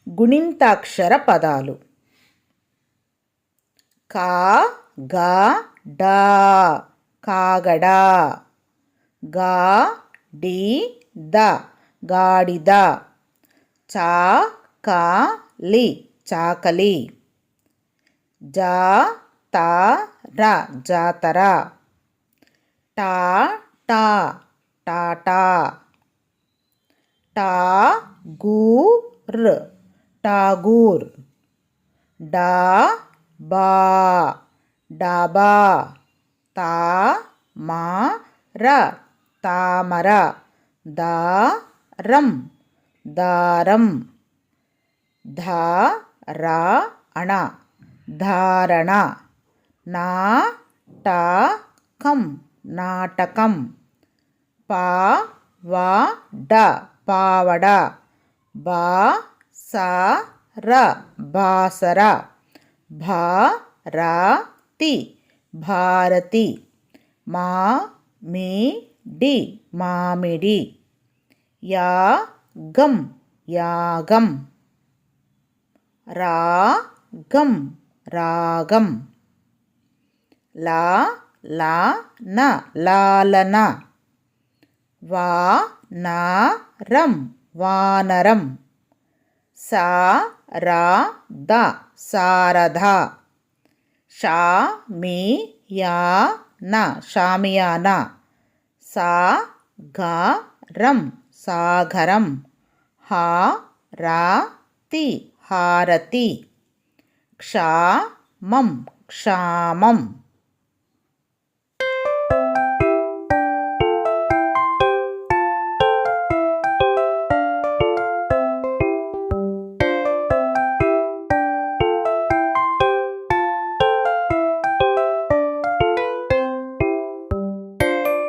గుణింతాక్షర పదాలు. కా గా డా కాగడ. గా డి ద గాడిద. చా కా లి చాకలి. జా తా ర జాతర. టా టా టాటా. టా గు ర్ టాగూర్. డా బా డాబా. తా మా ర తామర. దా రం దారం. ధా రా అణ ధారణ. నా టా కం నాటకం. పా వా డ పావడ. బా సా ర బాసర. భా రా తి భారతి. మా మీ డి మామిడి. యా గం యాగం. రా గం రాగం. లా లా న లాలన. వా నా రం వానరం. సా రా ద సారథ. షా మీ యా న షామియాన. సా గా రం సాగరం. హా రా తి హారతి. క్షా మం క్షామం.